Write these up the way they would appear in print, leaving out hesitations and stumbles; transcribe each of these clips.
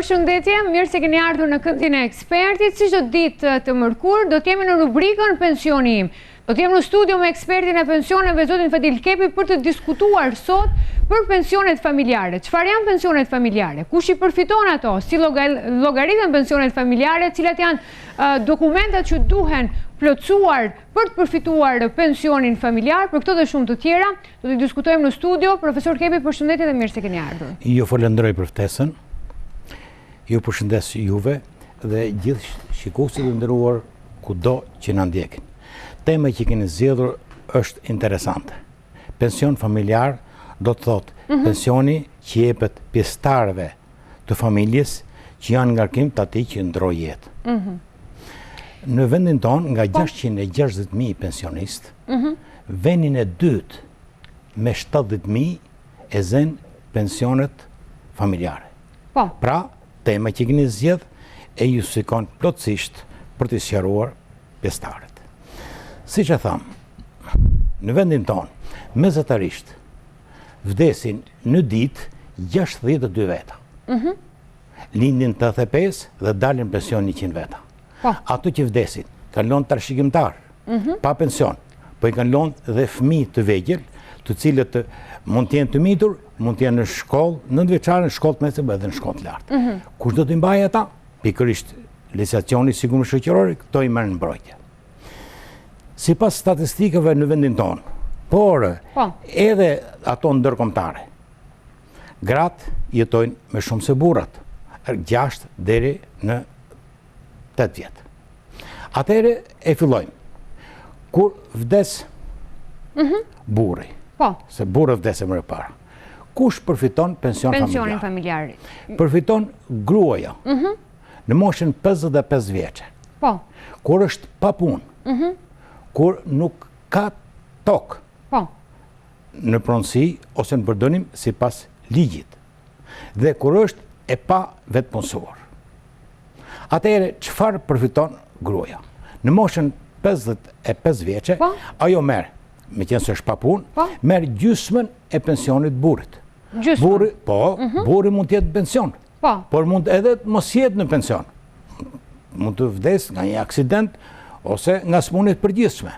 Përshëndetje, mirë se keni ardhur në këndin e ekspertit. Si çdo ditë të mërkurë, do t'jemi në rubrikën Pensioni im. Do t'jemi në studio me ekspertin e pensioneve, zotin Fadil Kepi, për të diskutuar sot për pensionet familjare. Çfarë janë pensionet familjare? Kush i përfiton ato? Si llogariten pensionet familjare? Cilat janë dokumentat që duhen plotësuar për të përfituar pensionin familjar? Për këto dhe shumë të tjera, do të diskutojmë në studio. Profesor Kepi, përshëndetje dhe mirë se keni ardhur. Ju falenderoj për ftesën. Ju përshëndes juve dhe gjithë shikuesit e nderuar kudo që na ndjekin. Tema që keni zgjedhur është interesante. Pension familjar do të thotë pensioni që jepet pjesëtarëve të familjes që janë ngarkim të atij që ndroi jetë. Në vendin tonë nga 660.000 pensionistë, vendin e dytë me 70.000 e zën pensionet familjare. Pra, tema që keni zgjedh e justifikon plotësisht për të sqaruar pjesëtarët. Siç e tham, në vendin tonë, mesatarisht vdesin në ditë 62 veta. Lindin 85 dhe dalin pension 100 veta. Ato që vdesin kanë lënë trashëgimtar, pa pension, po i kanë lënë dhe fëmijë të vegjël, të cilët mund të jenë të mitur, mund të jenë në shkollë, 9 vjeçare në shkollë të mesme edhe në shkollë të lartë. Kush do t'i mbajë ata? Pikërisht legislacioni sigurisht shoqëror, këto i merren në mbrojtje. Sipas statistikave në vendin tonë, por edhe ato ndërkombëtare, gratë jetojnë më shumë se burrat, 6 deri në 8 vjet. Atëherë e fillojmë. Kur vdes burri, se burri vdes më parë, kush përfiton pensionin familjar? Përfiton gruaja në moshën 55 vjeçe. Kur është pa punë, kur nuk ka tokë në pronësi ose në përdornim sipas ligjit, dhe kur është e pa vetpunësuar. Atëherë çfarë përfiton gruaja? Në moshën 55 vjeçe, ajo merr, meqenëse se është pa punë, merr gjysmën e pensionit burrit. Burri, burri mund të jetë në pension, por mund edhe të mos jetë në pension. Mund të vdes nga një aksident ose nga smunit përgjithshme.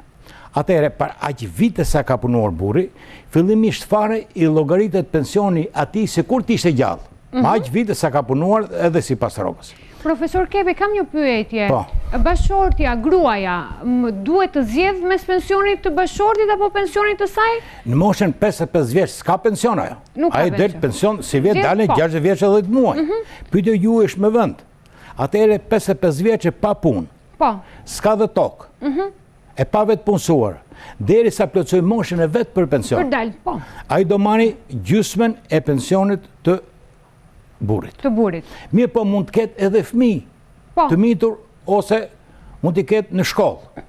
Atëherë, për aq vite sa ka punuar burri, fillimisht fare i llogaritet pensioni atij sikur të ishte gjallë. Aq vite sa ka punuar edhe sipas rrogës. Profesor Kepi, kam një pyetje. Bashortja, gruaja, duhet të zgjedh mes pensionit të bashortit apo pensionit të saj? Në moshën 55 vjeç s'ka pension ajo. Ai del pension si vjet dalën 60 vjeç edhe 10 muaj. Pyetja ju është me vend. Atëherë 55 vjeç pa punë. S'ka dhe tokë. E pa vetë punësuar, derisa plotësoj moshën e vet për pension. Ai do marrë gjysmën e pensionit të burrit. Mirë, po mund të ketë edhe fëmijë të mitur ose mund të ketë në shkollë.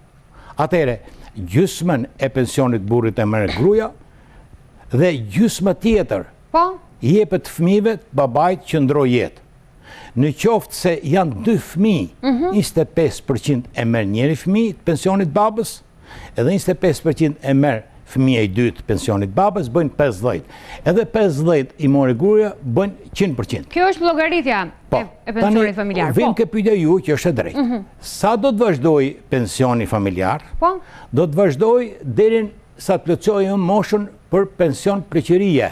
Atëherë, gjysmën e pensionit burrit e merr gruaja dhe gjysma tjetër jepet fëmijëve të babait që ndroi jetë. Në qoftë se janë 2 fëmijë, 25% e merr njëri fëmijë të pensionit babës, edhe 25% e merr fëmija i dytë pensionit babës, bëjnë 50. Edhe 50 i mori gruaja, bëjnë 100%. Kjo është llogaritja e pensionit familjar. Vjen ke pyetja ju që është e drejtë. Sa do të vazhdoj pensioni familjar? Do të vazhdoj deri sa të plotësojë moshën për pension pleqërie.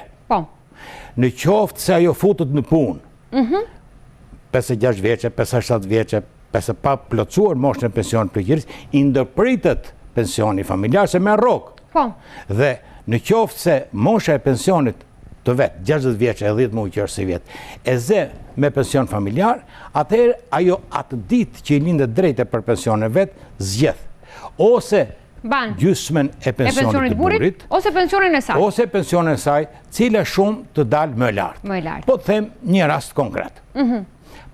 Në qoftë se ajo futet në punë, 56 vjeçe, 57 vjeçe, pse pa plotësuar moshën e pensionit pleqërisë, i ndërpritet pensioni familjar se merr rrogë. Dhe në qoftë se mosha e pensionit të vet, 60 vjeç e 10 muaj që është si vjet, e zë me pension familjar, atëherë ajo atë ditë që i lindet drejtë për pensionin e vet, zgjedh ose gjysmën e pensionit të burrit, ose pensionin e saj, cila shumë të dalë më lart. Po të them një rast konkret.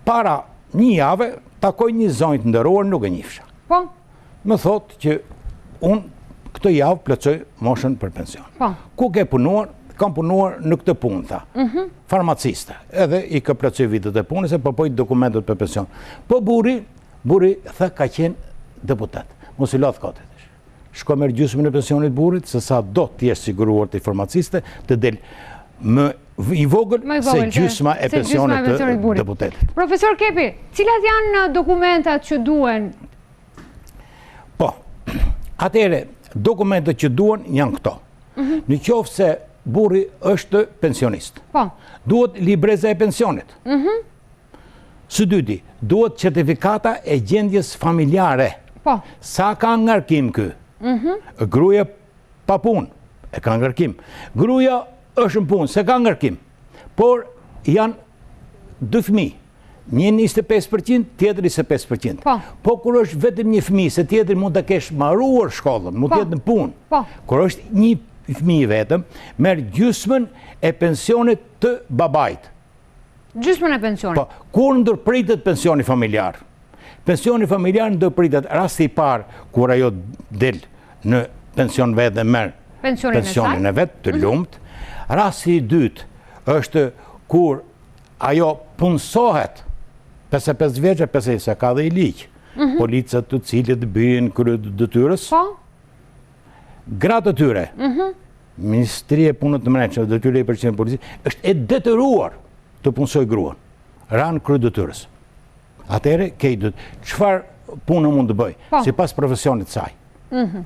Para një jave takoj një zonjë të nderuar, nuk e njihsha. Më thotë që unë këtë javë plotësoj moshën për pension. Ku ke punuar? Kam punuar në këtë punë, tha. Farmaciste. Edhe i ka plotësoj vitet e punës e përpoj dokumentet për pension. Po burri tha ka qenë deputet. Mos i lodh kotet. Shko merr gjysmën e pensionit burrit, se sa do të jesh siguruar ti farmaciste, të del më i vogël se gjysma e pensionit të deputetit. Profesor Kepi, cilat janë dokumentat që duhen? Po, atëre, dokumentet që duhen janë këto. Në qoftë se burri është pensionist, duhet libreza e pensionit. Së dyti, duhet certifikata e gjendjes familjare. Sa ka ngarkim kë? Gruaja pa punë, e ka ngarkim. Gruaja është në punë, se ka ngarkim. Por janë 2 fëmijë. Një 25%, tjetëri 25%. Po kur është vetëm një fëmijë, se tjetëri mund të kesh mbaruar shkollën, mund të jetë në punë. Kur është një fëmijë vetëm, merr gjysmën e pensionit të babait. Gjysmën e pensionit. Po, kur ndërpritet pensioni familjar? Pensioni familjar ndërpritet rasti i parë kur ajo del në pension vetë dhe merr pensionin e vet të lumt. Rasti i dytë është kur ajo punësohet 55 vjeçë, pse se ka dhe i ligj. Policët të cilët bëjnë krye detyrës. Gratë të tyre. Ministria e Punës të Mbrëmshme, detyra e përgjithshme e policisë, është e detyruar të punësoj gruan. Ran krye detyrës. Atëherë çfarë punë mund të bëj? Sipas profesionit të saj.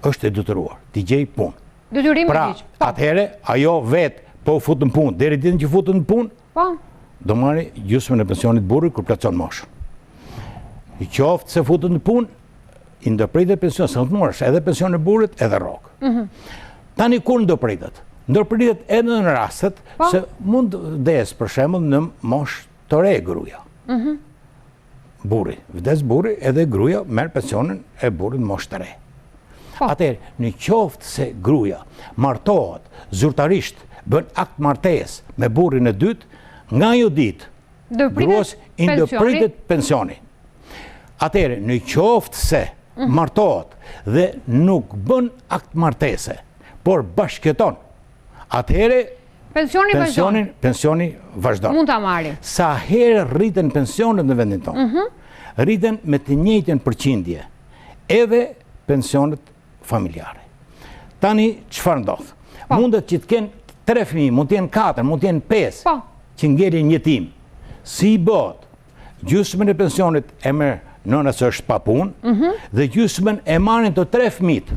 Është e detyruar të gjej punë. Detyrim i ligj. Atëherë ajo vet po fut në punë, deri ditën që futet në punë, do marrë gjysmën e pensionit burrit kur plotson moshën. I qoftë se futet në punë, i ndërpritet pension, sa të marrësh edhe pensionin e burrit edhe rrok. Tani kur ndërpritet? Ndërpritet edhe në rastet se mund vdes për shembull në moshë të re gruaja. Burri, vdes burri edhe gruaja merr pensionin e burrit në moshë të re. Atëherë, në qoftë se gruaja martohet zyrtarisht, bën akt martesë me burrin e dytë, nga ajo ditë gruas i ndërpritet pensioni. Atëherë, në qoftë se martohet dhe nuk bën akt martese, por bashkëton, atëherë pensioni vazhdon. Mund ta marrë. Sa herë rriten pensionet në vendin tonë? Rriten me të njëjtën përqindje, edhe pensionet familjare. Tani çfarë ndodh? Mundet që të kenë 3 fëmijë, mund të jenë 4, mund të jenë 5, që ngelin jetim. Si i bëhet? Gjysmën e pensionit e merr nëna se është pa punë, dhe gjysmën e marrin të 3 fëmijët.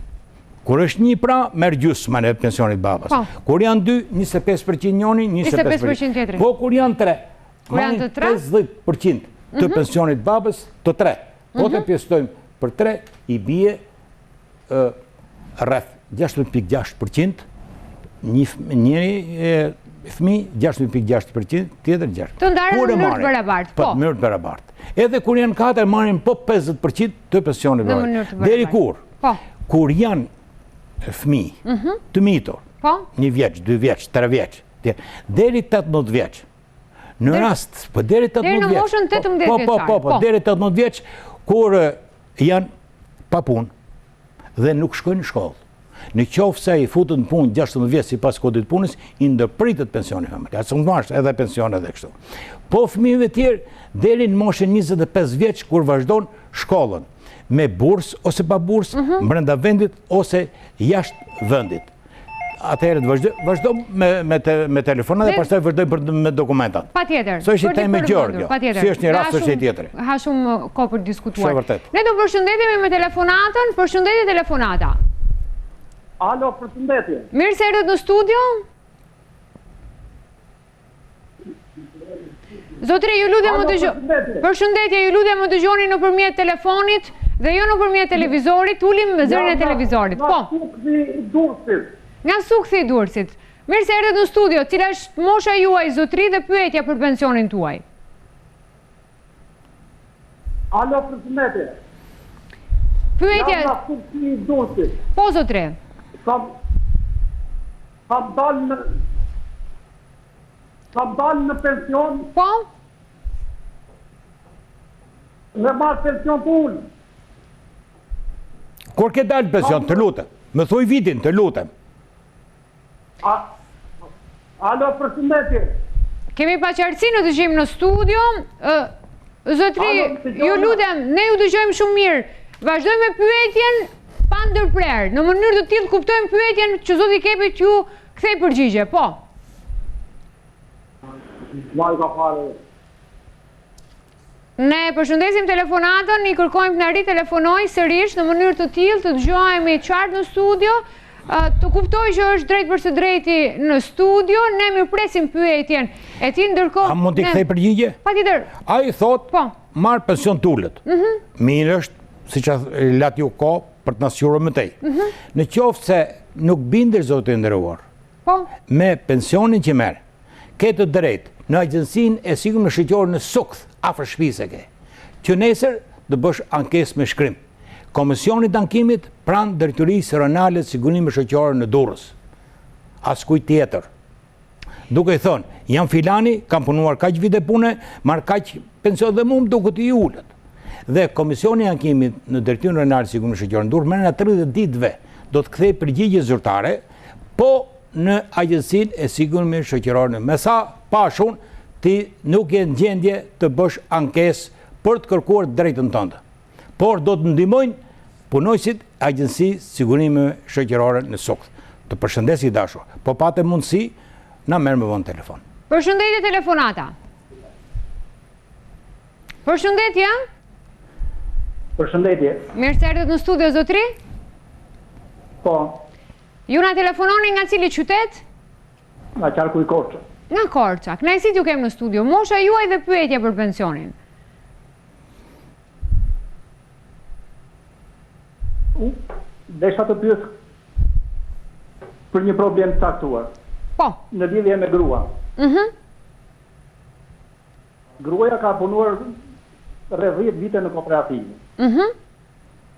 Kur është një pra, merr gjysmën e pensionit babas. Kur janë 2, 25% njoni, 25% tjetri. Po kur janë 3, marrin 50% të pensionit babas të 3. Po të pjesëtojmë për 3, i bie rreth 16.6%, një fëmijë 16.6%, tjetër 6%. Të ndarën në mënyrë të barabartë. Po, në mënyrë të barabartë. Edhe kur janë 4, marrin po 50% të pensionit babas. Deri kur? Kur janë fëmijë të mitur, 1 vjeç, 2 vjeç, 3 vjeç, deri 18 vjeç. Në rast, po deri 18 vjeç. Deri në moshën 18 vjeçare. Po, deri 18 vjeç, kur janë pa punë dhe nuk shkojnë në shkollë. Në qoftë se i futën në punë 16 vjeç sipas kodit punës, i ndërpritet pensioni familjar. Sa marrësh edhe pension edhe kështu. Po fëmijëve tjerë deri në moshën 25 vjeç kur vazhdon shkollën, me bursë ose pa bursë, brenda vendit ose jashtë vendit. Atëherë vazhdo me telefonat dhe pastaj vazhdoj me dokumentat. Patjetër. So është tema e gjerë. Si është një rast është tjetër. Ha shumë kohë për diskutuar. Është vërtet. Ne do përshëndetemi me telefonatën. Përshëndetje telefonata. Alo, përshëndetje. Mirë se erdhët në studio. Zotëri, ju lutem më dëgjoni. Përshëndetje, ju lutem më dëgjoni nëpërmjet telefonit dhe jo nëpërmjet televizorit. Ulim me zërin e televizorit. Po. Nga Sukthi i Durrësit. Mirë se erdhët në studio. Cila është mosha juaj, zotëri, dhe pyetja për pensionin tuaj? Alo, përshëndetje. Pyetja... Nga Sukthi i Durrësit. Po, zotëri. Kam dalë në pension. Po? Në marë pension të ullë. Kur ke dalë pension, të lutem. Më thuj vitin, të lutem. Alo, përshëndetje. Kemi pa qartësi në dëgjim në studio. Zotri, ju lutem, ne ju dëgjojmë shumë mirë. Vazhdojmë me pyetjen pa ndërprerë. Në mënyrë të tillë kuptojmë pyetjen që zoti Kepi ju kthej përgjigje. Po. Vaj ka fare. Ne përshëndesim telefonatën, i kërkojmë të na ritelefonoj sërish në mënyrë të tillë të dëgjohemi qartë në studio. Të kuptoj që është drejt për së drejti në studio, ne mirëpresim pyetjen e tij, ndërkohë. A mund t'i kthej përgjigje? Patjetër. Ai thot, marr pension tullet. Mirë është, siç lat ju ko për të na siguruar më tej. Në qoftë se nuk bindesh zoti i nderuar, me pensionin që merr, ke të drejtë në agjencinë e sigurimit shoqëror në Sukth, afër shtëpisë ke, që nesër të bësh ankesë me shkrim. Komisioni të ankimit pranë drejtorisë rënale të sigurimit shoqëror në Durrës. Askujt tjetër. Duke i thonë, jam filani, kam punuar kaq vite pune, marr kaq pension dhe mua duket i ulët. Dhe komisioni i ankimit në drejtorinë rënale të sigurimit shoqëror në Durrës merr 30 ditëve do të kthej përgjigje zyrtare, po në agjencinë e sigurimit shoqëror. Me sa pashun, ti nuk je në gjendje të bësh ankesë për të kërkuar drejtën tënde. Por do të ndihmojnë punojësit agjenci sigurime shoqërore në Sukth. Të përshëndesi dashur, po patë mundësi, na merr më vonë telefon. Përshëndetje telefonata. Përshëndetje. Përshëndetje. Mirë se erdhët në studio, zotri. Po. Ju na telefononi nga cili qytet? Nga Qarku i Korçës. Nga Korça. Kënaqësi ju kem në studio. Mosha juaj dhe pyetje për pensionin. Desha të pyes për një problem të caktuar. Po. Në lidhje me gruan. Gruaja ka punuar rreth 10 vite në kooperativë.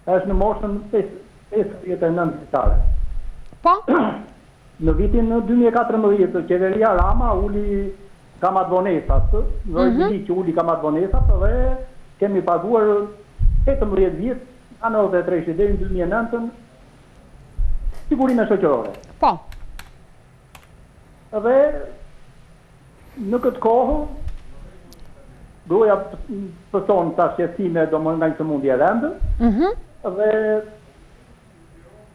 Është në moshën 59 vjeçare. Po. Në vitin 2014 qeveria Rama uli kamat vonesat, që uli kamat vonesat dhe kemi paguar 18 vjet, nga 93 deri në 2009 sigurime shoqërore. Po. Dhe në këtë kohë gruaja pëson ta shqetësime domosdoshmë nga një sëmundje e rëndë, dhe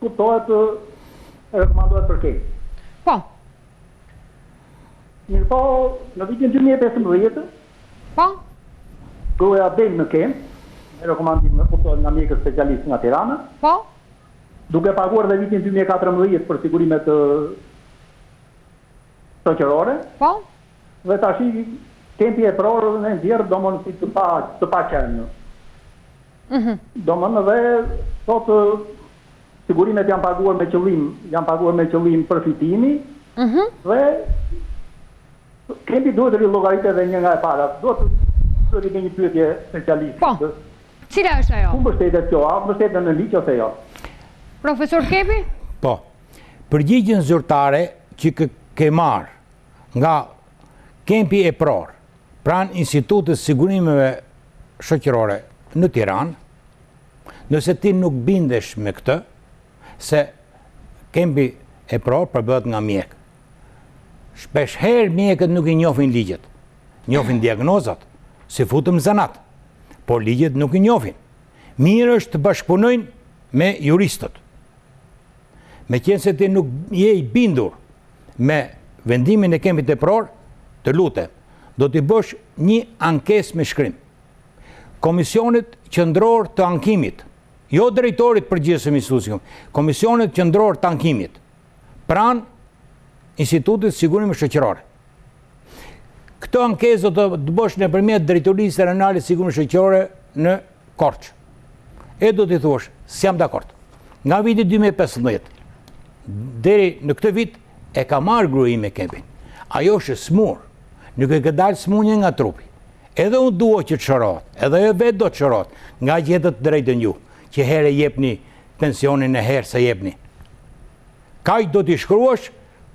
kuptohet rekomandohet për keq. Po. Mirë po, në vitin 2015, po, gruaja del në kem, me rekomandim nga mjekët specialist nga Tirana, po, duke paguar dhe vitin 2014 për sigurimet shoqërore, po, dhe tashi tempi e prorë dhe nxjerr domon si të pa qenë. Domon dhe thotë sigurimet janë paguar me qëllim përfitimi, dhe Kendi duhet të llogaritet edhe një nga e para. Duhet të kemi një pyetje specialiste. Po. Cila është ajo? Ku mbështetet kjo? A mbështetet në ligj ose jo? Profesor Kepi? Po. Përgjigjen zyrtare që ke marr nga Kempi e Pror, pranë Institutit Sigurimeve Shoqërore në Tiranë, nëse ti nuk bindesh me këtë, se Kempi e Pror përbëhet nga mjek. Shpesh herë mjekët nuk i njohin ligjet, njohin diagnozat, si futëm zanat, por ligjet nuk i njohin. Mirë është të bashkëpunojnë me juristët. Me qenë se ti nuk je i bindur me vendimin e Kempit e Pror, të lutem, do t'i bësh një ankesë me shkrim. Komisionet qendror të ankimit, jo drejtorit përgjithshëm i institutit, komisionet qendror të ankimit, pranë Institutit Sigurimeve Shoqërore. Këtë ankesë do të bësh nëpërmjet drejtorisë rënale të sigurimeve shoqërore në Korçë. E do t'i thuash, s'jam dakord. Nga viti 2015 deri në këtë vit e ka marrë gruaja me Kempin. Ajo është smur, nuk e ka dalë smunje nga trupi. Edhe unë dua që të shërohet, edhe ajo vetë do të shërohet, nga gjetët drejtën ju, që herë jepni pensionin e herë se jepni. Kaq do t'i shkruash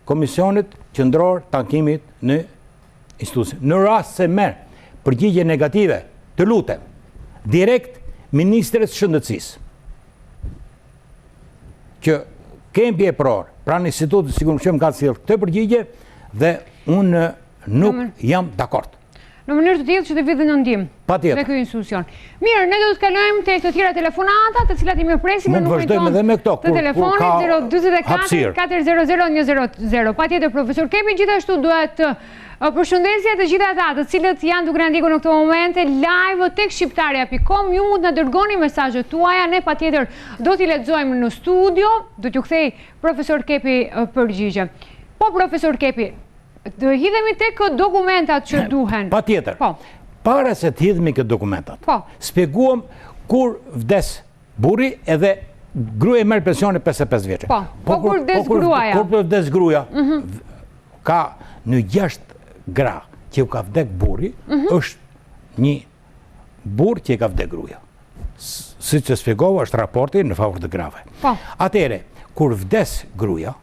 Komisionet qendror të ankimit në institucion. Në rast se merr përgjigje negative, të lutem, direkt Ministres Shëndetësisë, që Kempi e Pror, pranë Institutit Sigurimeve ka sjellë këtë përgjigje dhe unë nuk jam dakord. në mënyrë të tillë që të vijë në ndihmë. Patjetër. Dhe ky institucion. Mirë, ne do të kalojmë tek të tjera telefonata, të cilat i mirpresim në numrin tonë. Mund të vazhdojmë edhe me këto Të telefonit 044 400 100. Patjetër profesor Kepi, gjithashtu duhet të përshëndesje të gjithë ata të cilët janë duke na ndjekur në këtë moment live tek shqiptarja.com. Ju mund të na dërgoni mesazhet tuaja, ne patjetër do t'i lexojmë në studio, do t'ju kthej profesor Kepi përgjigje. Po profesor Kepi, do hidhemi tek dokumentat që duhen. Patjetër. Po. Para se të hidhemi këtë dokumentat, Po. shpjeguam kur vdes burri edhe gruaja merr pensionin 55 vjeçë. Po kur vdes gruaja. Kur vdes gruaja, ka në 6 gra që u ka vdek burri, është një burr që i ka vdek gruaja. Siç e shpjegova, është raporti në favor të grave. Po. Atëherë, kur vdes gruaja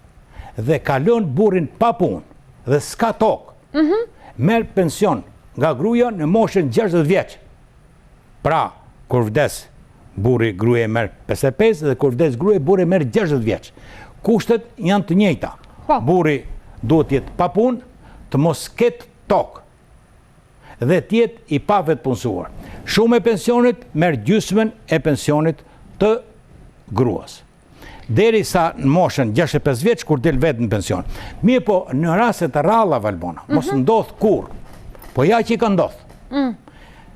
dhe kalon burrin pa punë dhe s'ka tokë, merr pension nga gruaja në moshën 60 vjeç. Pra, kur vdes burri, gruaja merr 55 dhe kur vdes gruaja, burri merr 60 vjeç. Kushtet janë të njëjta. Po. Burri duhet të jetë pa punë, të mos ketë tokë dhe të jetë i pavetpunësuar. Shumë e pensionit merr gjysmën e pensionit të gruas. Deri sa në moshën 65 vjeç kur del vetë në pension. Mirë po, në raste të ralla Valbona, mos ndodh kur. Po ja që i ka ndodh.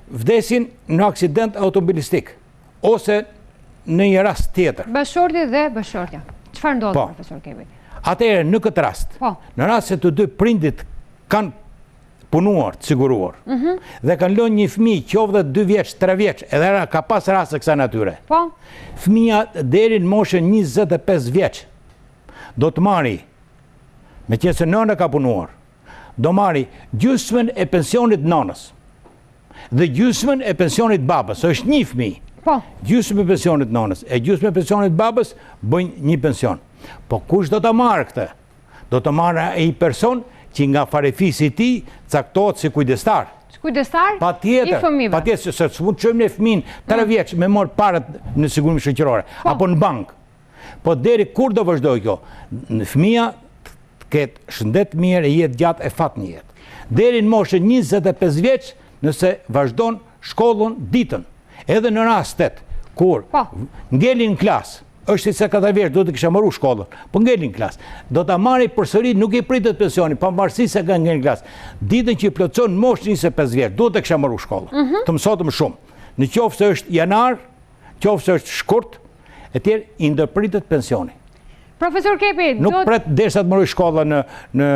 Vdesin në aksident automobilistik ose në një rast tjetër. Bashorti dhe bashortja. Çfarë ndodh profesor Kepi? Atëherë në këtë rast, në rast se të dy prindit kanë punuar, të siguruar, dhe kanë lënë një fëmijë qoftë 2 vjeç, 3 vjeç, edhe ka pas raste kësaj natyre. Po. Fëmia deri në moshën 25 vjeç do të marri, meqense nëna ka punuar, do marri gjysmën e pensionit nënës dhe gjysmën e pensionit babës. Është një fëmijë. Po. Gjysmën e pensionit nënës e gjysmën e pensionit babës bëjnë një pension. Po kush do ta marrë këtë? Do të marrë ai person që nga farefisi i tij caktohet si kujdestar. Kujdestar? Patjetër. Patjetër, se s'mund të çojmë në fëmin 3 vjeç me marr parat në sigurinë shoqërore apo në bank. Po deri kur do vazhdoj kjo? Fëmia ketë shëndet mirë, jetë gjatë e fat një jetë. Deri në moshën 25 vjeç, nëse vazhdon shkollën ditën, edhe në rastet kur ngelin klasë, është se 4 vjeç do të kisha marrë shkollën, po ngelin klasë, do ta marri përsëri, nuk i pritet pensioni, pavarësisht se ka ngelin klasë. Ditën që i plotson në moshën 25 vjeç, do të kisha marrë shkollën. Të mësotëm shumë. Në qoftë se është janar, qoftë se është shkurt, etj, i ndërpritet pensioni. Profesor Kepi, nuk pret derisa të marrë shkollën në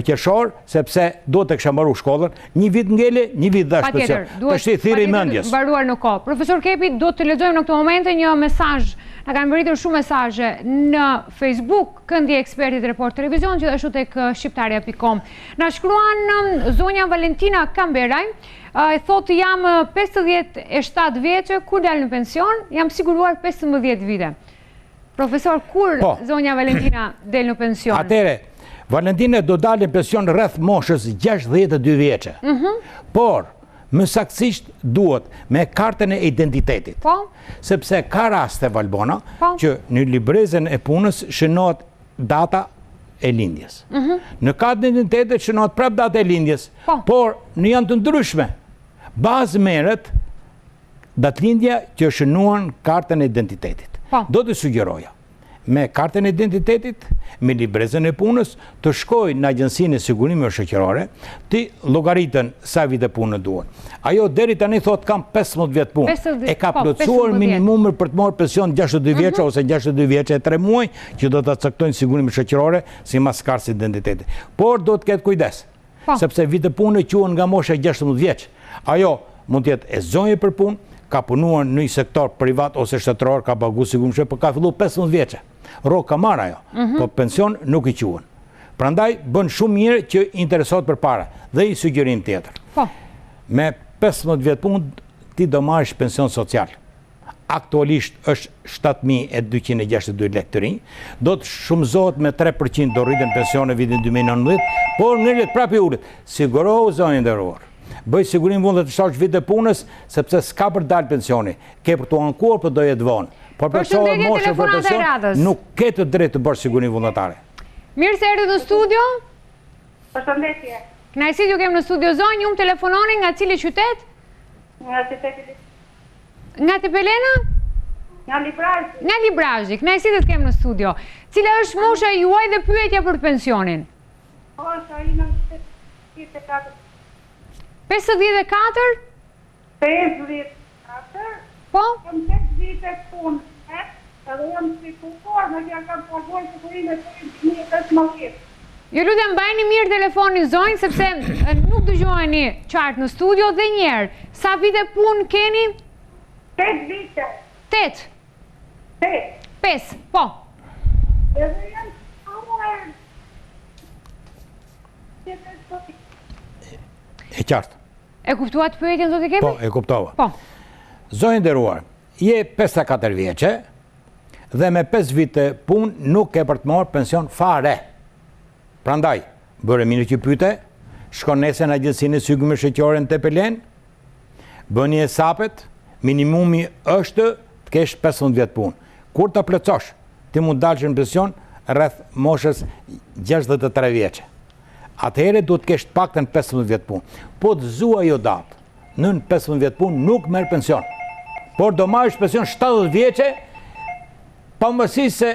qershor, sepse do të kisha marrë shkollën, një vit ngele, një vit dash pension. Tash i thirrë mendjes. Mbaruar në kohë. Profesor Kepi, do të lexojmë në këtë moment një mesazh. Na kanë mbërritur shumë mesazhe në Facebook, Kendi Ekspertit Report Televizion, gjithashtu tek shqiptarja.com. Na shkruan zonja Valentina Kamberaj, thotë jam 57 vjeçë, kur dal në pension, jam siguruar 15 vite. Profesor, kur zonja Valentina del në pension? Atëre, Valentina do dalë në pension rreth moshës 62 vjeçë. Por, më saktësisht duhet me kartën e identitetit. Sepse ka raste Valbona që në librezën e punës shënohet data e lindjes. Në kartën e identitetit shënohet prap data e lindjes, por në janë të ndryshme. Bazë merret datëlindja që shënuan kartën e identitetit. Do të sugjeroja me kartën e identitetit, me librezën e punës, të shkoj në Agjencinë e Sigurimeve Shoqërore, të llogaritën sa vite punë duan. Ajo deri tani thot kam 15 vjet punë. E ka plotësuar minimumin për të marrë pension 62 vjeç ose 62 vjeç e 3 muaj, që do ta caktojnë Sigurimet Shoqërore sipas kartës identitetit. Por do të ketë kujdes, sepse vite punë quhen nga mosha 16 vjeç. Ajo mund të jetë e zonjë për punë, ka punuar në një sektor privat ose shtetëror, ka paguar sigurimshë, por ka filluar 15 vjeçë. Rrok ka marrë ajo, po pension nuk i quhen. Prandaj bën shumë mirë që interesohet për para. Dhe i sugjerim tjetër. Me 15 vjet punë ti do marrësh pension social. Aktualisht është 7.262 lekë të rinj, do të shumëzohet me 3% do rritën pensione vitin 2019, por ngrihet prapë i ulët. Sigurohu zonjë nderuar. Bëj sigurim vullnet të shtash vite punës, sepse s'ka për dalë pensioni. Ke për të ankuar, për do jetë vonë. Por personat moshë për pension nuk ke të drejtë të bërë sigurim vullnetare. Mirë se erdhët në studio. Përshëndetje. Kënaqësi ju kem në studio zonjë, ju më telefononi nga cili qytet? Nga Tepelena. Nga Tepelena? Nga Librazhi. Nga Librazhi, kënaqësi të kem në studio. Cila është mosha juaj dhe pyetja për pensionin? Mosha ime është 54. 54? 54. Po? Kam 5 vite punë, edhe jam shqiptar, në kja kam paguar sigurinë për 2015. Ju lutem mbajni mirë telefonin zonjë, sepse nuk dëgjoheni qartë në studio dhe njerë. Sa vite punë keni? 8 vite. 8? 8. 5, po. Edhe jam shqiptar. E qartë. E kuptuat pyetjen zoti Kepi? Po, e kuptova. Po. Zonjë nderuar, je 54 vjeçe dhe me 5 vite punë nuk ke për të marrë pension fare. Prandaj, bëre mirë që pyete, shkon nesër në Agjencinë e Sigurëmisë Shoqërore në Tepelen, bëni hesapet, minimumi është të kesh 15 vjet punë. Kur ta plotësosh, ti mund dalësh në pension rreth moshës 63 vjeçe. Atëherë duhet të kesh të paktën 15 vjet punë. Po të zua jo datë, nën 15 vjet punë nuk merr pension. Por do marrësh pension 70 vjeçe, pavarësisht se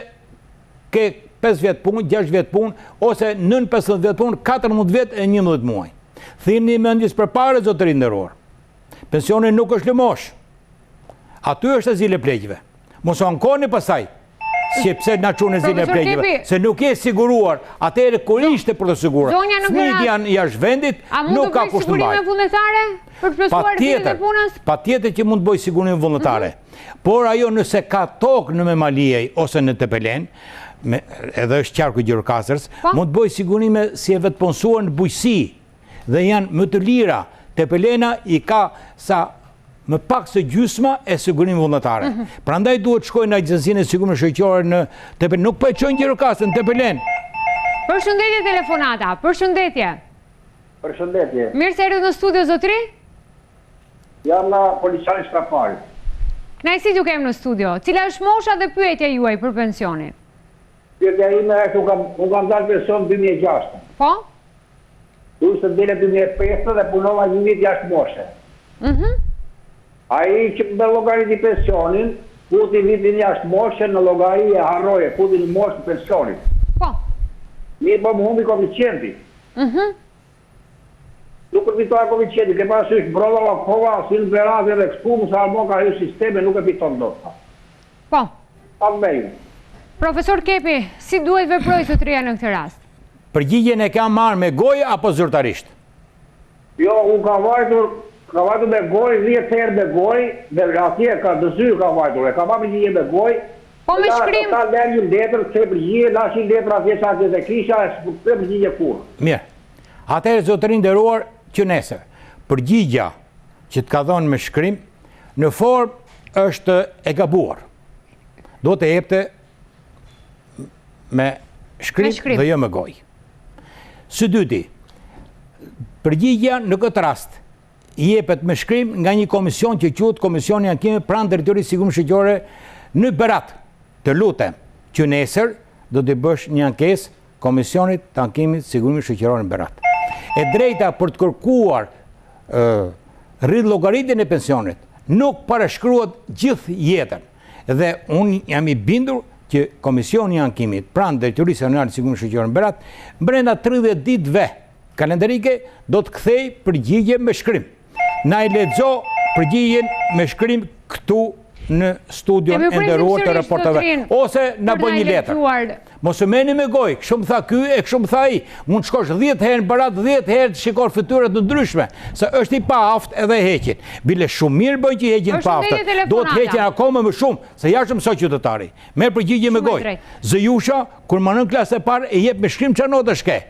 ke 5 vjet punë, 6 vjet punë, ose nën 15 vjet punë, 14 vjet e 11 muaj. Thini mendjes përpara zotëri nderuar. Pensioni nuk është lëmosh. Aty është azile pleqjve. Mos u ankoni pasaj. Si pse na çunë azile pleqjve, se nuk je siguruar. Atëherë kur ishte për të siguruar. Fëmijët janë jashtë vendit, nuk ka kusht të mbajë. A mund të bëj sigurimin vullnetare për të plotësuar ditët e punës? Patjetër që mund të bëj sigurimin vullnetare. Por ajo nëse ka tokë në Memaliej ose në Tepelen, edhe është qarku i Gjirokastërës, mund të bëj sigurime si e vetëpunësuar në bujqësi dhe janë më të lira. Tepelena i ka sa më pak se gjysma e sigurimi vullnetare. Prandaj duhet shkojnë në Agjencinë e Sigurëmisë Shoqërore në Tepelen, nuk po e çojnë Gjirokastër në Tepelen. Përshëndetje telefonata, përshëndetje. Përshëndetje. Mirë se erdhët në studio zotri. Jam nga policari shtrapari. Kënaqësi ju kem në studio. Cila është mosha dhe pyetja juaj për pensionin? Pyetja ime është unë kam dalë pension 2006. Po? Unë se dele 2005 dhe punova 1 vit jashtë moshe. Ai që me llogariti pensionin, puti vitin jashtë moshe në llogari e harroje, puti në moshë pensionit. Po. Mirë po më humbi koeficienti. Nuk përfitoj koeficienti, ke parasysh brodhova kova, si në berazë dhe këtu, mësa armo ka ju sisteme, nuk e fiton do. Po. Pa mbejnë. Profesor Kepi, si duhet veproj zotëria në këtë rast? Përgjigjen e kam marrë me gojë apo zyrtarisht? Jo, unë ka vajtur me gojë, 10 herë me gojë, dhe atje ka dëzyrë ka vajtur, e ka ma përgjigje me gojë. Po me shkrim? Ta lërë një letër, se përgjigje, lashin letër atje sa që të kisha, e përgjigje kur. Mirë. Atëherë zotërin nderuar që nesër, përgjigja që të ka dhënë me shkrim, në formë është e gabuar. Do të jepte me shkrim dhe jo me gojë. Së dyti, përgjigja në këtë rast jepet me shkrim nga një komision që quhet Komisioni i Ankimit pranë Drejtorisë së Sigurëmisë Shoqërore në Berat. Të lutem që nesër do të bësh një ankesë Komisionit të Ankimit të Sigurëmisë Shoqërore në Berat. E drejta për të kërkuar rrjedh-llogaritjen e pensionit nuk parashkruhet gjithë jetën. Dhe unë jam i bindur që Komisioni i Ankimit pranë Drejtorisë Nacionale të Sigurëmisë Shoqërore në Berat brenda 30 ditëve kalendarike do të kthej përgjigje me shkrim. Na i lexo përgjigjen me shkrim këtu në studion e nderuar të reportave, ose na bën një letër. Mos e merrni me gojë, kështu më tha ky e kështu më tha ai. Mund të shkosh 10 herë në Berat, 10 herë të shikosh fytyrat të ndryshme, se është i paaft edhe heqin. Bile shumë mirë bëjnë që heqin paaft. Duhet heqin akoma më shumë, se jashtë mësoj qytetari. Merr përgjigje me gojë. Zëjusha kur manon klasë e parë e jep me shkrim çfarë notash ke.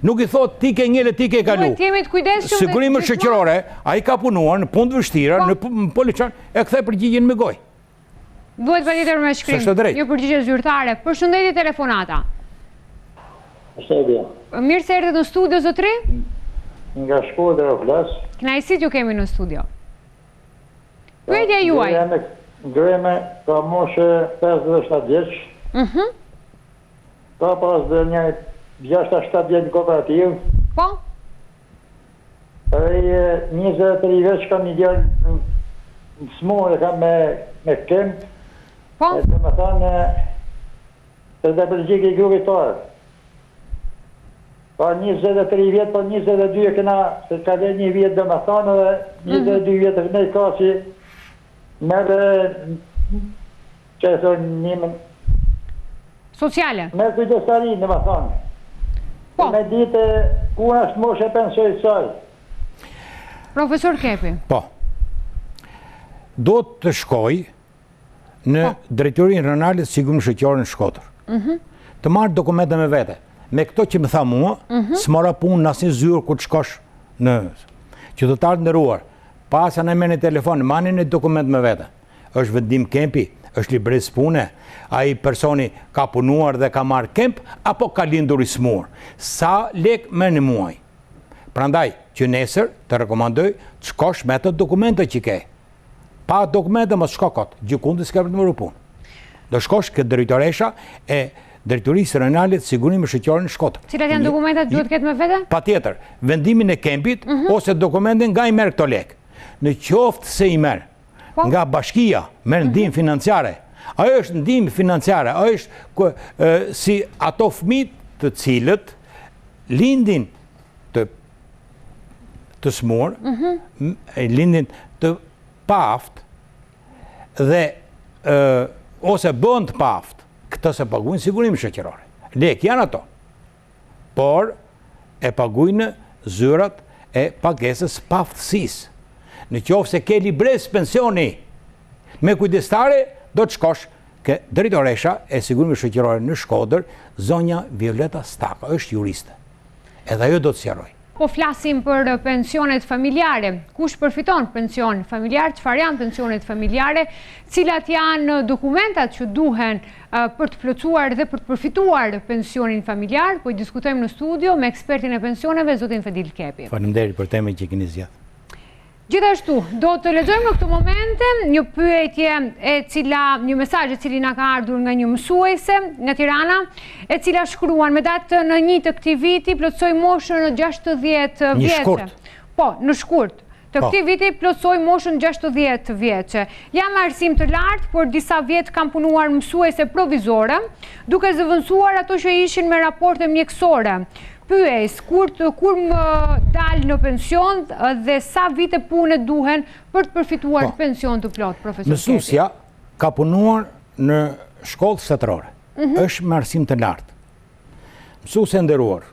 Nuk i thot ti ke ngele, ti ke kalu. Sigurimi shoqërore, ai ka punuar në punë të vështira, në poliçan, e kthej përgjigjen me gojë. Duhet patjetër me shkrim. Jo përgjigje zyrtare. Përshëndetje telefonata. Përshëndetje. Mirë se erdhët në studio zotri. Nga Shkodra flas. Kënaqësi ju kemi në studio. Pyetja juaj. Greme ka moshë 57 vjeç. Ka pas dhe një 6-7 vjetë në kooperativë. Po? Prej 23 vjeç kam një djalë në smurë, kam me kemp, Po, dhe me thanë, të dhe përgjik i gruvitarë. Pa 23 vjetë, pa 22 e këna, se ka dhe një vjetë dhe me thanë, dhe 22 vjetë e këne i ka si merë, që e thonë një sociale. me kujdestarinë, dhe me thanë. Po. Me ditë, ku është moshe pensoj saj. Profesor Kepi. Po. Do të shkoj në drejtorinë rënale të sigurimit shoqëror në Shkodër. Të marrë dokumente me vete. Me këto që më tha mua, s'mora punë në asnjë zyrë ku të shkosh në qytetarë nderuar. Pas janë merrni telefon, marrni në dokument me vete. Është vendim kempi, është libres pune, ai personi ka punuar dhe ka marrë kemp apo ka lindur i smur. Sa lek merr në muaj. Prandaj që nesër të rekomandoj të shkosh me ato dokumente që ke. Pa dokumente mos shko kot, gjykundë s'ka për të marrë punë. Do shkosh ke drejtoresha e Drejtorisë Rënale të Sigurimit Shoqëror në Shkodër. Cilat janë dokumentat duhet ketë me vete? Patjetër, vendimin e kempit ose dokumentin nga i merr këto lek. Në qoftë se i merr nga bashkia, merr ndihmë financiare. Ajo është ndihmë financiare, ajo është si ato fëmijë të cilët lindin të smur, lindin të paft dhe ose bën të paft, këto se paguajnë sigurimi shoqëror. Lek janë ato, por e paguajnë zyrat e pagesës paftësisë. Në qoftë se ke libres pensioni me kujdestare, do të shkosh ke drejtoresha e sigurimit shoqëror në Shkodër, zonja Violeta Staka, është juriste. Edhe ajo do të sqarojë. Po flasim për pensionet familjare. Kush përfiton pension familjar? Çfarë janë pensionet familjare? Cilat janë dokumentat që duhen për të plotësuar dhe për të përfituar pensionin familjar? Po i diskutojmë në studio me ekspertin e pensioneve, zotin Fedil Kepi. Faleminderit për temën që keni zgjatë. Gjithashtu, do të lexojmë në këtë momente një pyetje një mesazh i cili na ka ardhur nga një mësuese nga Tirana, e cila shkruan me datë në 1 të këtij viti plotësoj moshën 60 vjeçë. Një shkurt. Po, në shkurt. Të këtij viti plotësoj moshën 60 vjeçë. Jam arsim të lartë, por disa vjet kam punuar mësuese provizore, duke zëvendësuar ato që ishin me raporte mjekësore. Pyes, kur më dalë në pension dhe sa vite pune duhen për të përfituar pension të plot, profesor Kepi? Mësuesja ka punuar në shkollë shtetërore. Është me arsim të lartë. Mësuese nderuar,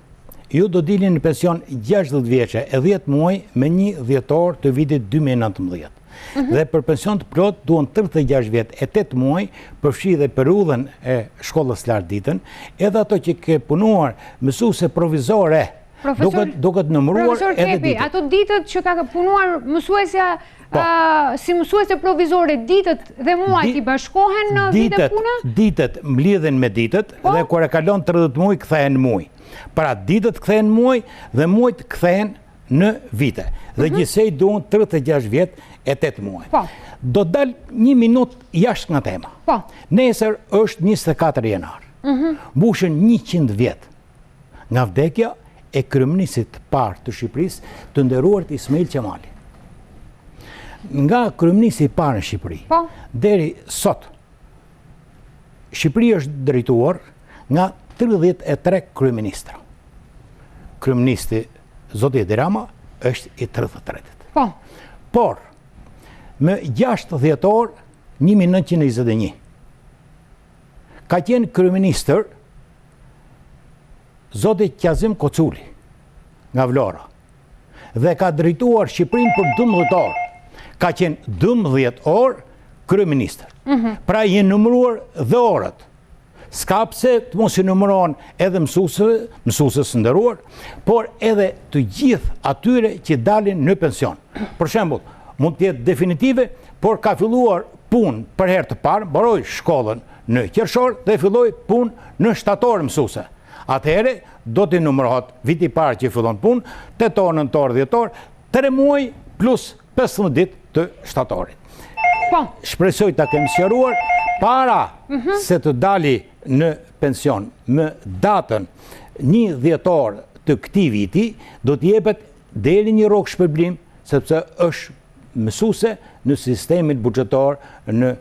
ju do dilni në pension 60 vjeçë e 10 muaj me 1 dhjetor të vitit 2019. Dhe për pension të plot duhen 36 vjet e 8 muaj, përfshi dhe periudhën e shkollës lartë ditën, edhe ato që ke punuar mësuese provizore, duket numëruar profesor edhe Kepi, ditët. ato ditët që ka punuar mësuesja si mësuese provizore, ditët dhe muajt i bashkohen në vite pune? Ditët mblidhen me ditët dhe kur e kalon 30 muaj kthehen muaj. Pra ditët kthehen muaj dhe muajt kthehen në vite. Dhe gjithsej duhen 36 vjet e 8 muaj. Do dalë 1 minutë jashtë nga tema. Nesër është 24 janar. Mbushën 100 vjet nga vdekja e kryeministit parë të Shqipërisë, të nderuar Ismail Qemali. Nga kryeministi i parë në Shqipëri, deri sot, Shqipëria është drejtuar nga 33 kryeministra. Kryeministi Zoti Edi Rama është i 33-t. Por, me 6 dhjetor 1921, ka qenë kryeministër Zoti Qazim Koculi nga Vlora dhe ka drejtuar Shqipërinë për 12 orë. Ka qenë 12 orë kryeministër. Pra jenë numëruar dhe orët. S'ka pse të mos i numërohen edhe mësuesës nderuar, por edhe të gjithë atyre që dalin në pension. Për shembull, mund të jetë definitive, por ka filluar punë për herë të parë, mbaroi shkollën në qershor dhe filloi punë në shtator mësuese. Atëherë do t'i numërohet viti i parë që fillon punë, 8 orë, 9 orë, 10 orë, 3 muaj plus 15 ditë të shtatorit. Shpresoj ta kem sqaruar para se të dali në pension me datën 1 dhjetor të këtij viti, do të jepet deli një rrogë shpërblim, sepse është mësuese në sistemin buxhetar, në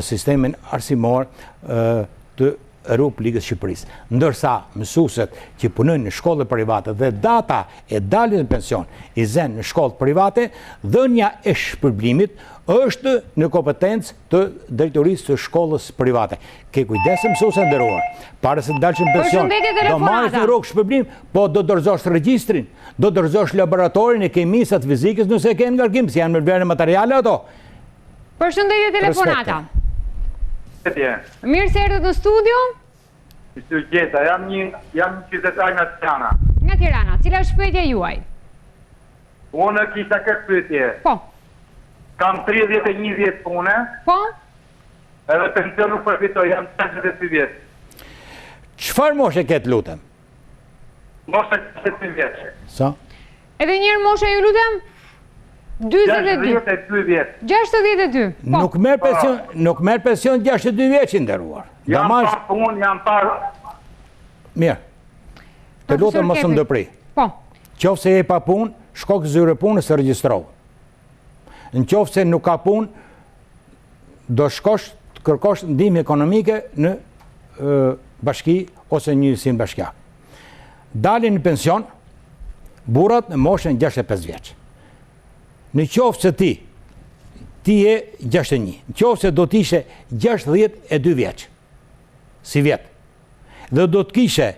sistemin arsimor të Republikës Shqipërisë. Ndërsa mësueset që punojnë në shkollë private dhe data e daljes në pension i zënë në shkollë private, dhënia e shpërblimit është në kompetencë të drejtorisë së shkollës private. Ke kujdes mësuese nderuar. Para se të dalësh në pension, do marrësh një rrogë shpërblim, po do dorëzosh regjistrin, do dorëzosh laboratorin e kimisë së fizikës nëse ke ngarkim, si janë më vlerë materiale ato. Përshëndetje telefonata. Mirë se erdhët në studio. Jam qytetar nga Tirana. Nga Tirana, cila është pyetja juaj? Unë kisha këtë pyetje. Po. Kam 31 vjet pune. Po. Edhe pension nuk përfitoj, jam 52 vjet. Çfarë moshe ke lutem? Mosha 52 vjet. Sa? Edhe njërë mosha ju lutem? 62 vjet. 62. Po. Nuk merr pension 62 vjeç i nderuar. Jam pa punë, jam pa... Mirë. Të lutem mos më ndëpri. Po. Qofse je pa punë, shko ke zyre punës së regjistrohu. Në qoftë se nuk ka punë, do shkosh të kërkosh ndihmë ekonomike në bashki ose një njësim bashkiak. Dalin në pension burrat në moshën 65 vjeç. Në qoftë se ti je 61, në qoftë se do t'ishe 62 vjeç, si vjet, dhe do t'kishe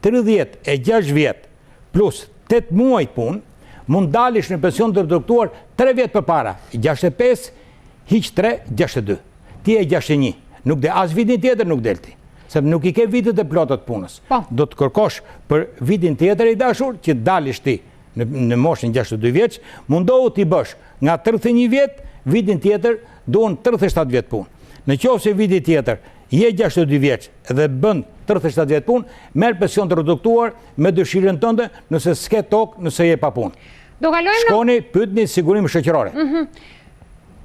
36 vjet plus 8 muaj punë, mund dalish në pension të reduktuar 3 vjet për para, 65, hiq 3, 62. Ti e 61, nuk dhe as vitin tjetër nuk delti, sepse nuk i ke vitet e plotët punës. Do të kërkosh për vitin tjetër i dashur që dalish ti në moshën 62 vjeç, mundohu t'i bësh nga 31 vjet, vitin tjetër duhen 37 vjet punë. Në qoftë se viti tjetër je 62 vjeç dhe bën 37 vjet punë, merr pension të reduktuar me dëshirën tënde, nëse s'ke tokë, nëse je pa punë. Shkoni, pyetni sigurim shoqërore.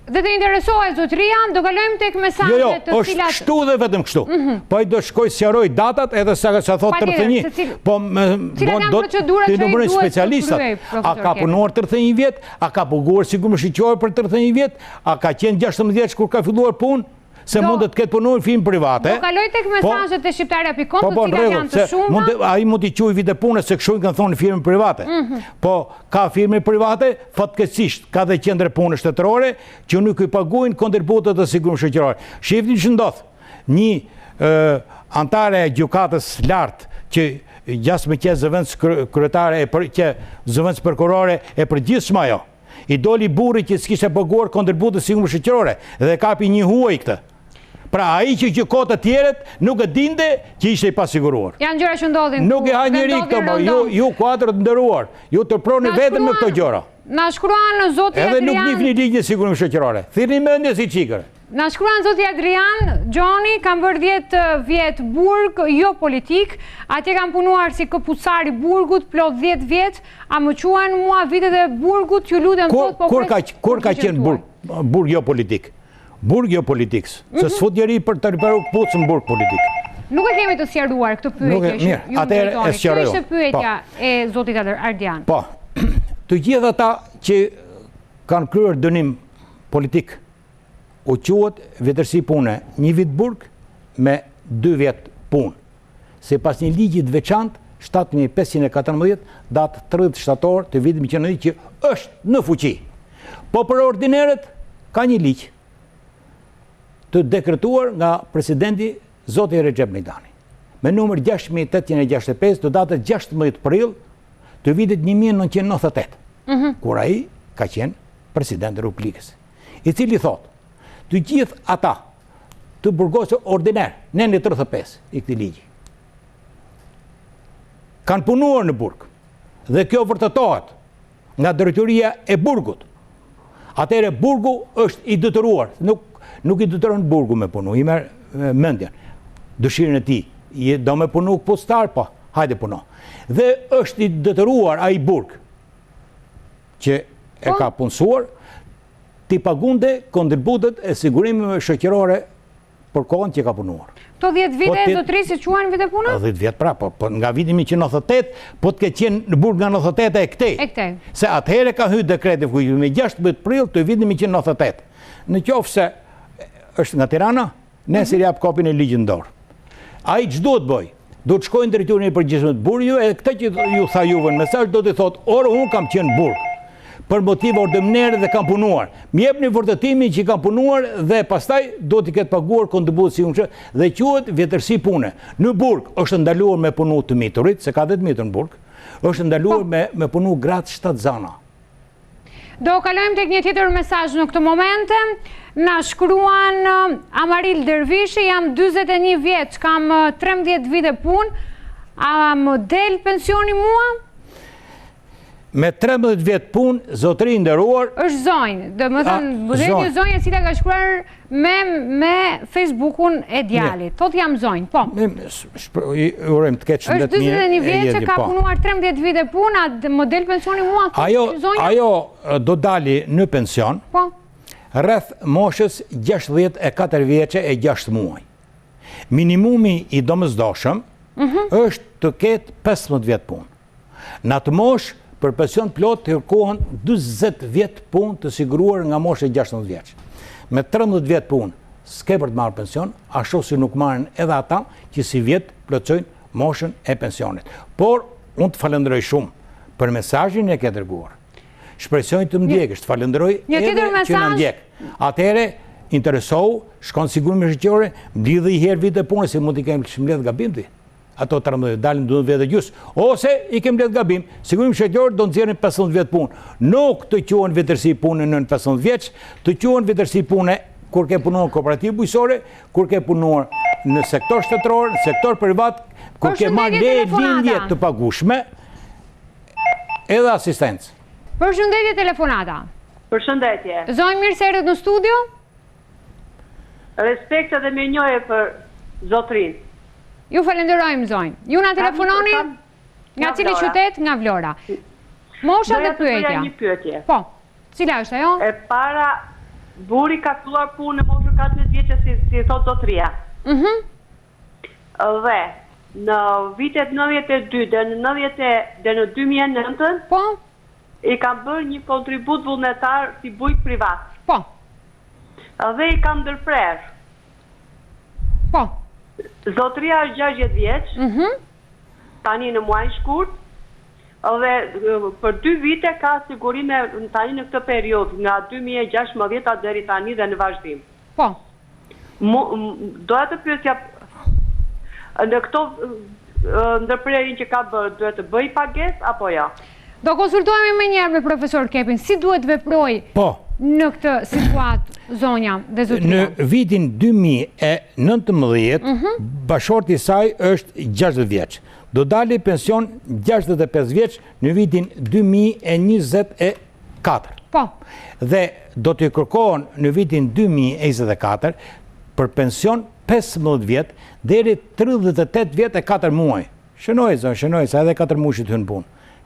Dhe të interesohet zotëria, do kalojmë tek mesazhet të cilat... Jo, është kështu dhe vetëm kështu. Po i do shkoj sqaroj datat edhe sa thot 31. Po ti numëroj specialistat. A ka punuar 31 vjet? A ka paguar sigurim shoqëror për 31 vjet? A ka qenë 16 vjeç kur ka filluar punë? Se mund të ketë punuar në firmë private. Do kaloj tek mesazhet e shqiptarja.com, të cilat janë të shumta. Ai mund t'i quaj vite pune se kështu kanë thonë në firmë private. Po ka firmë private, fatkeqësisht ka dhe qendre pune shtetërore që nuk i paguajnë kontributet e sigurimit shoqëror. Shifni që ndodh. Një antare e gjykatës lartë që gjasmë që zëvendës kryetare që zëvendës prokurore e përgjithshme ajo. I doli burri që s'kishte paguar kontributet e sigurimit shoqëror dhe kapi një huaj këtë. Pra ai që gjykoi të tjerët nuk e dinte që ishte i pasiguruar. Janë gjëra që ndodhin. Nuk e ha njëri këto, ju kuadrët nderuar, ju të proni vetëm me këto gjëra. Na shkruan zoti Adrian. Edhe nuk njihni ligjin e sigurimit shoqëror. Thirrni mendje si çikër. Na shkruan zoti Adrian, Gjoni kam bërë 10 vjet burg, jo politik, atje kam punuar si këpucari burgut, plot 10 vjet, a më quajnë mua vitet e burgut, ju lutem thot po. Kur ka qenë burg jo politik? Burg jo politikës, se s'fut njeri për të riparu këpucë në burg politik. Nuk e kemi të sqaruar këtë pyetje. Mirë, atëherë e sqaroj. Kjo ishte pyetja e zotit Ardian. Po, të gjithë ata që kanë kryer dënim politik, u quhet vjetërsi pune, 1 vit burg me 2 vjet punë. Sipas një ligji të veçantë, 7514, datë 30 shtator të vitit 1990 që është në fuqi. Po për ordinerët ka një ligj të dekretuar nga presidenti zoti Recep Mejdani, me numër 6865 të datës 16 prill të vitit 1998, kur ai ka qenë president e Republikës, i cili thotë, të gjithë ata të burgosur ordiner, në 35 i këtij ligji, kanë punuar në burg, dhe kjo vërtetohet nga drejtoria e burgut. Atëherë burgu është i detyruar, nuk i detyron burgu me punu, i merr mendjen, dëshirën e tij, do me punu këpuctar, po, hajde puno. Dhe është i detyruar ai burg që e ka punësuar, t'i pagunte kontributet e sigurimeve shoqërore për kohën që ka punuar. To 10 vite zotëri si quajnë vite puna? 10 vjet pra, po nga viti 1998, po të ketë qenë në burg nga 98 e këtej. Se atëherë ka hyrë dekreti fuqishëm me 16 prill të vitit 1998. Në qoftë se është nga Tirana, nesër jap kopin e ligjit në dorë. Ai ç'do të bëj? Do të shkojnë drejtorin e përgjithshëm të burgut e këtë që ju tha juve në mesazh do të thotë, "Orë unë kam qenë në burg për motive ordinare dhe kam punuar. Më jepni vërtetimin që kam punuar dhe pastaj do t'i ketë paguar kontribut si unë dhe quhet vjetërsi pune. Në burg është ndaluar me punu të miturit, se ka 10 mitur në burg, është ndaluar me punu gratë shtatzana." Do kalojmë tek një tjetër mesazh në këtë moment. Na shkruan Amaril Dervishi, jam 41 vjeç, kam 13 vite punë, a më del pensioni mua? Me 13 vjetë punë, zotëri nderuar... është zonjë, dhe më thënë, bëzhet një zonjë e cila ka shkruar me Facebookun e djalit. Thot jam zonjë, po. Urojmë të ketë shëndet është 21 vjeçë, ka punuar 13 vite punë, a më del pensioni mua? Ajo do dali në pension, rreth moshës 64 vjeçë e 6 muaj. Minimumi i domosdoshëm është të ketë 15 vjetë punë. Në atë moshë, për pension plot të kërkohen 20 vjetë punë të siguruar nga moshë e 16 vjeçë. Me 13 vjetë punë, s'ke për të marrë pension, ashtu si nuk marrin edhe ata që si vjetë plotësojnë moshën e pensionit. Por, unë të falenderoj shumë për mesazhin e ke dërguar. Shpresoj të më ndjekësh, të falenderoj edhe që në ndjek. Atëhere, interesohu, shkon sigurimi shoqëror, mblidhi i herë vite punë, se mund t'i kemë mbledh gabim ti. Ato 13 dalin 12 vjetë gjys, ose i kemë mbledh gabim, sigurimi shoqëror do nxjerrin 15 vjetë punë. Nuk të quhen vjetërsi punë në 15 vjeç, të quhen vjetërsi punë kur ke punuar në kooperativë bujqësore, kur ke punuar në sektor shtetëror, në sektor privat, kur ke marrë lindje të pagushme, edhe asistencë. Përshëndetje telefonata. Përshëndetje. Zonjë, mirë se erdhët në studio. Respekte dhe mirënjohje për zotrin. Ju falenderojmë, zonjë. Ju na telefononi nga cili qytet? Nga Vlora. Mosha dhe pyetja. Një pyetje. Po, cila është ajo? E para, buri ka filluar punë në moshën 14 vjeçë si thot zotria. Dhe në vitet 92 dhe në 2009, po, i kam bërë një kontribut vullnetar si bujk privat. Po. Dhe i kam ndërprer. Po. Zotria është 60 vjeç, tani në muaj shkurt, dhe për 2 vite ka sigurime tani në këtë periud, nga 2016 deri tani dhe në vazhdim. Po. Doja të pyesja, në këto ndërprerin që ka bërë, duhet të bëj pagesë apo jo? Do konsultojmë me njerë me profesor Kepin, si duhet veproj në këtë situatë zonja dhe zotria? Në vitin 2019, bashorti saj është 60 vjeç. Do dali pension 65 vjeç në vitin 2024. Po. Dhe do të kërkohen në vitin 2024 për pension 15 vjet deri 38 vjet e 4 muaj. Shënoj, sa edhe 4 muaj që të hynë punë.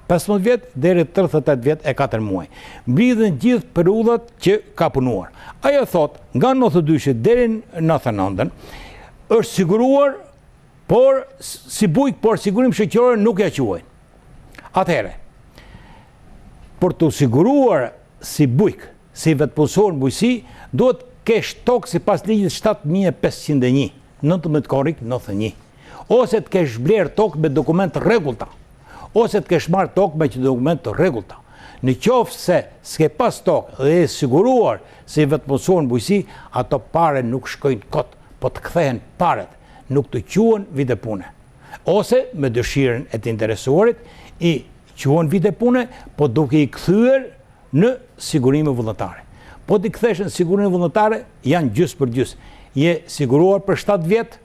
15 vjet deri 38 vjet e 4 muaj. Mblidhen gjithë periudhat që ka punuar. Ajo thot, nga 92 deri në 99 është siguruar, por si bujk, por sigurim shoqëror nuk ja quajnë. Atëherë, për të siguruar si bujk, si vetëpunësor në bujqësi, duhet kesh tokë si pas ligjit 7501, 19 korrik 91. Ose të kesh bler tokë me dokument rregullta, ose të kesh marrë tokë me dokument të rregullta. Në qoftë se s'ke pas tokë dhe e siguruar si vetëpunësor në bujqësi, ato pare nuk shkojnë kot, po të kthehen paret, nuk të quhen vite pune. Ose me dëshirën e të interesuarit, i quhen vite pune, po duke i kthyer në sigurime vullnetare. Po t'i kthesh në sigurime vullnetare, janë gjys për gjys. Je siguruar për 7 vjet,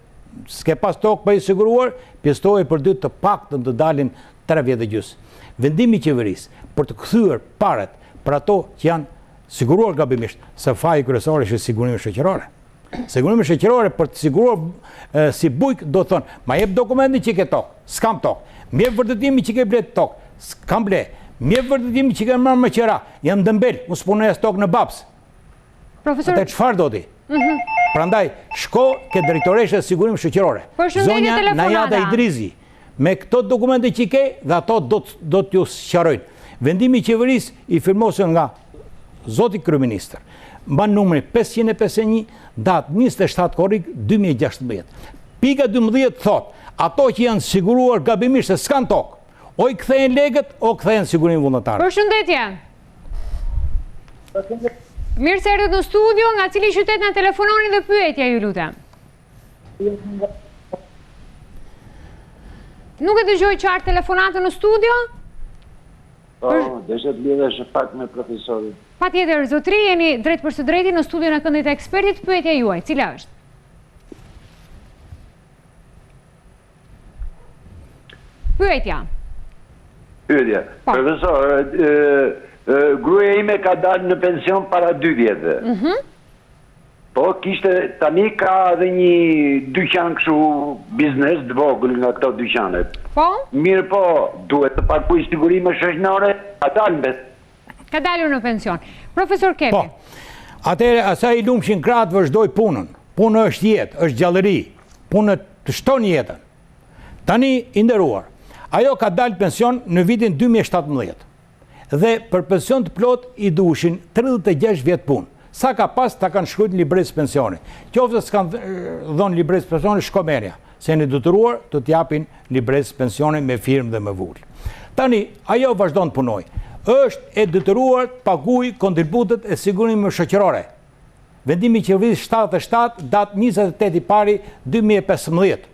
s'ke pas tokë për i siguruar, pjestoje për 2 të paktën të dalin 3 vjet dhe gjys. Vendimi i qeverisë për të kthyer paret për ato që janë siguruar gabimisht, se faji kryesor është sigurimi shoqërore. Sigurimi shoqërore për të siguruar si bujk do të thonë, ma jep dokumentin që ke tokë, s'kam tokë. Më jep vërtetimi që ke blet tokë, s'kam ble. Më jep vërtetimi që ke marrë me qera, jam dëmbel, unë s'punoj as tokë në Baps. Profesor. Atë çfarë do ti? Prandaj, shko ke drejtoreshe sigurim shoqërore. Përshëndetje telefonata. Najada Idrizi, me këto dokumente që ke, dhe ato do t'ju sqarojnë. Vendimi i qeverisë i firmosën nga Zoti Kryeministër, mban numri 551, datë 27 korrik 2016. Pika 12 thot, ato që janë siguruar gabimisht se s'kan tokë, o i kthehen legët, o kthehen sigurimin vullnetar. Përshëndetje. Mirë se erdhët në studio, nga cili qytet na telefononi dhe pyetja ju lutem. Nuk e dëgjoj qartë telefonatën në studio? Deshe të lidhesh pak me profesorin. Patjetër, zotri, jeni drejt për së drejti në studion e Këndit e Ekspertit, pyetja juaj, cila është? Pyetja. Profesor, gruaja ime ka dalë në pension para 2 vjetëve. Po, kishte tani ka edhe një dyqan kështu biznes të vogël nga këto dyqanet. Po? Mirë po, duhet të paguaj sigurime shoqërore, ka dalë mbet. Ka dalur në pension. Profesor Kepi. Po, atëherë asaj i lumshin kratë vazhdoj punën. Punë është jetë, është gjallëri. Punë të shton jetën. Tani i nderuar, ajo ka dalë pension në vitin 2017. Dhe për pension të plot i dushin 36 vjetë punë. Sa ka pas ta kanë shkruajtur libresë pensioni. Qoftë s'kan dhënë libresë pensioni, shko merja. Se jeni detyruar të t'japin libresë pensioni me firmë dhe me vull. Tani, ajo vazhdon të punoj. Është e detyruar të paguajë kontributet e sigurimit shoqërore. Vendimi i qeverisë 77, datë 28 i pari 2015.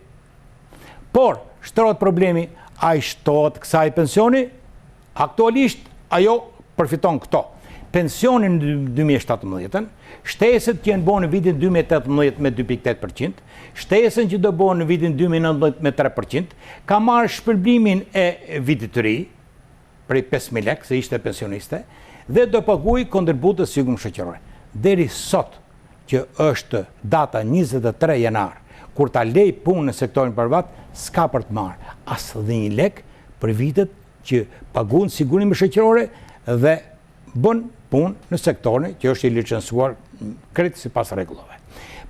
Por, shtrohet problemi, a i shtohet kësaj pensioni? Aktualisht, ajo përfiton këto. Pensionin në 2017, shtesët që janë bërë në vitin 2018 me 2.8%, shtesën që do bërë në vitin 2019 me 3%, ka marrë shpërblimin e vitit të ri, prej 5.000 lekë, se ishte pensioniste, dhe do paguaj kontributës sigurim shoqërore. Deri sot, që është data 23 janar, kur ta lej punë në sektorin privat, s'ka për të marrë as dhe 1 lekë për vitet që paguajnë sigurimin shoqërore dhe bën punë në sektorin që është i licencuar krejt sipas rregullave.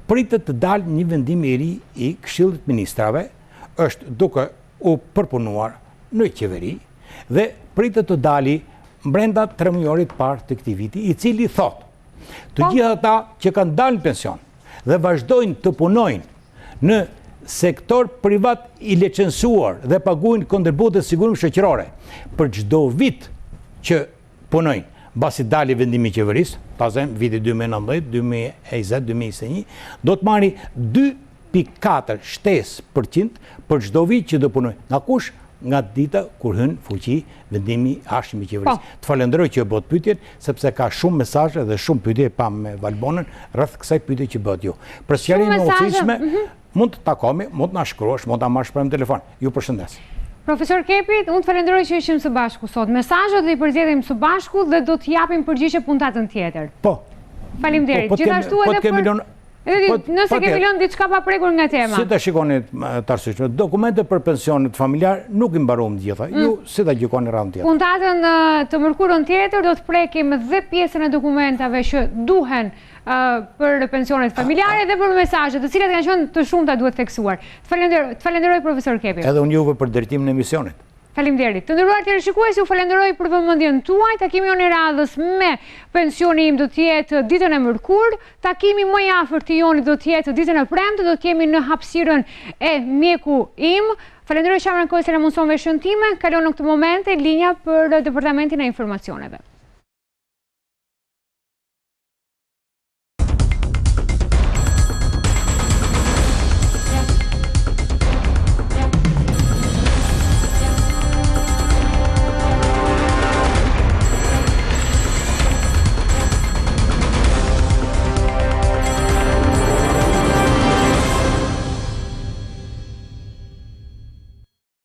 Pritet të dalë një vendim i ri i Këshillit të Ministrave, është duke u përpunuar në qeveri dhe pritet të dali brenda 3 muajit parë të këtij viti, i cili thotë të gjithë ata që kanë dalë në pension dhe vazhdojnë të punojnë në sektor privat i licencuar dhe paguajnë kontributet sigurimit shoqërore për çdo vit që punojnë, basi dali vendimi i qeverisë, tazem viti 2019, 2020, 2021, do të marri 2.4 shtesë% për çdo vit që do punojnë. Nga kush? Nga dita kur hyn fuqi vendimi i jashtëm i qeverisë. Të falenderoj që bëhet pyetjen, sepse ka shumë mesazhe dhe shumë pyetje pa me Valbonën rreth kësaj pyetje që bëhet ju. Për sqarim të udhëheqësme, mund të takohemi, mund të na shkruash, mund ta marrësh për telefon. Ju përshëndes. Profesor Kepi, unë të falenderoj që ishim së bashku sot. Mesazhet dhe i përzgjedhim së bashku dhe do të japim përgjigje puntatën tjetër. Po. Faleminderit. Gjithashtu edhe për nëse kemi lënë diçka pa prekur nga tema. Si ta shikoni të arsyeshme, dokumentet për pensionet familjar nuk i mbaruam të gjitha. Ju si ta gjykoni radhën tjetër? Puntatën të mërkurën tjetër do të prekim dhe pjesën e dokumentave që duhen për pensionet familjare dhe për mesazhet, të cilat kanë qenë të shumta duhet theksuar. Të falenderoj profesor Kepi. Edhe unë juve për drejtimin e emisionit. Faleminderit. Të nderuar teleshikues, ju falenderoj për vëmendjen tuaj. Takimi jonë i radhës me Pensioni im do të jetë ditën e mërkurë. Takimi më i afërt i joni do të jetë ditën e premte, do të jemi në hapësirën e mjeku im. Falenderoj Shamrën Kojse në mundëson veshën time. Kalon në këtë moment e linja për Departamentin e Informacioneve.